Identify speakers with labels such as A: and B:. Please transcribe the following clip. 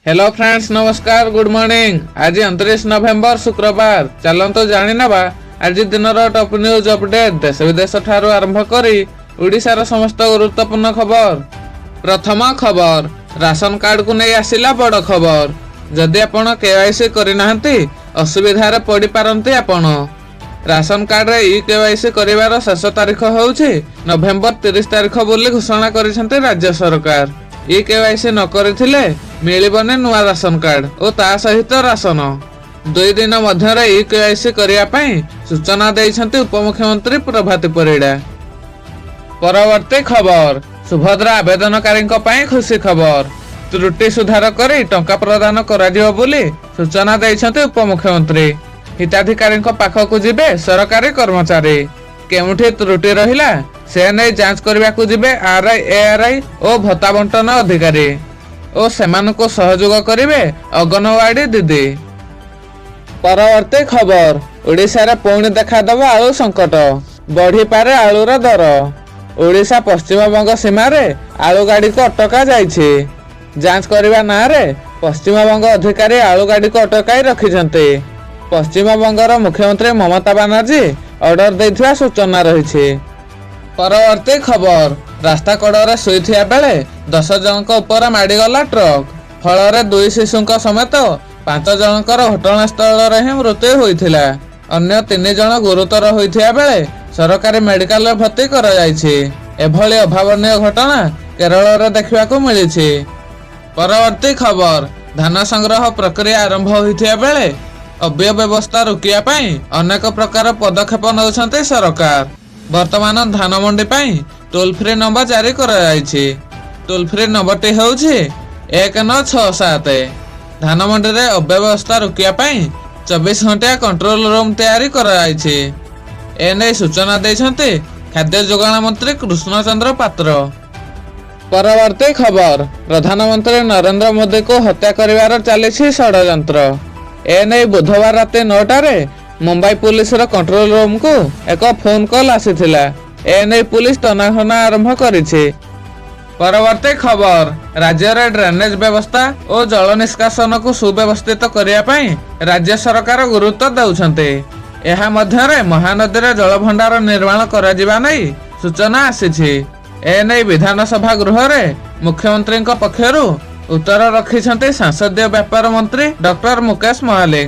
A: Hello friends, नमस्कार, good morning. आज 29 नवेम्बर शुक्रवार। चलतो जानी नवा आज दिन टॉप न्यूज अपडेट देश विदेश ठारू आरंभ करी ओडिशार समस्त गुरुत्वपूर्ण खबर। प्रथम खबर, राशन कार्ड को नहीं आसिला बड़ खबर। जदि आपण केवाईसी करना असुविधार पड़ पारती आपण राशन कार्ड रे ई केवाईसी करिवार शेष तारीख होउछि नवेम्बर 30 तारीख बोली घोषणा करिसेंते राज्य सरकार। ई केवाईसी न करथिले मिलिबने नुआ राशन कार्ड और ता सहित राशन। 2 दिन मध्य ई केवाईसी करिया पई सूचना दैछंती उपमुख्यमंत्री प्रभाती परिडा। परवर्ती खबर, सुभद्रा आवेदनकारी खुशी खबर। त्रुटि सुधार करी टंका प्रदान कराजियो बोली सूचना दैछंती उपमुख्यमंत्री। हिताधिकारी पाखकु जिबे सरकारी कर्मचारी। केउठी त्रुटि रहिला से नहीं जांच करने को जिबे आरआई एआरआई और भत्ता बंटन अधिकारी और सेमानको सहयोग करिवे अंगनवाड़ी दीदी। परवर्ती खबर, ओडिशा रे पुणी देखादबा आलू संकट, बढ़ी पारे आलूर दर। ओडिशा पश्चिम बंग सीमा रे आलू गाड़ी को अटका जाइछि। जांच करबा ना रे पश्चिम बंग अधिकारी आलू गाड़ी को अटकाई रखिछन्ते। पश्चिम बंगर मुख्यमंत्री ममता बनर्जी ऑर्डर दैथिया सूचना रही। परवर्ती खबर, रास्ता कड़े शुईथिया बेले 10 जनक उपर माड़ीगला ट्रक। फल 2 शिशुक समेत 5 जनकर घटनास्थल ही मृत्यु होता। अन्य 3 जन गुरुतर होता बेले सरकारी मेडिकल भर्ती एभली अभावनीय घटना केरल रे देखा मिली। परवर्ती खबर, धान संग्रह प्रक्रिया आरंभ होता बेले अव्यवस्था रोकिया अनेक प्रकार पदक्षेप नौछन्ते सरकार। वर्तमान धान मंडी टोल फ्री नंबर जारी कराଯାଇଛି। Toll free नंबरटी होଉଛି 1967। धान मंडी रे अव्यवस्था रोकिया 24 घंटा कंट्रोल रूम तैयारी कराଯାଇଛି। एने सूचना दैछन्ते खाद्य जोगाण मंत्री कृष्णचंद्र पात्र। परवर्ती खबर, प्रधानमंत्री नरेंद्र मोदी को हत्या करिवार चलिछि षड्यंत्र। एने बुधवार रात 9टारे मुंबई पुलिस कंट्रोल रूम को एक फोन कॉल आसीथिला। एने पुलिस तनाघना आरंभ करिछि। परवर्ती खबर, राज्य रे ड्रेनेज व्यवस्था और जल निष्कासन को सुव्यवस्थित करिया पई राज्य सरकार गुरुत्व दउछन्ते। एहा मध्य रे महानदी रे जल भंडार निर्माण करा जिबा नै सूचना आसीछि। एने विधानसभा गृह रे मुख्यमंत्री पक्षरु उत्तर रखिछन्ते संसदीय व्यापार मंत्री डॉक्टर मुकेश महाले।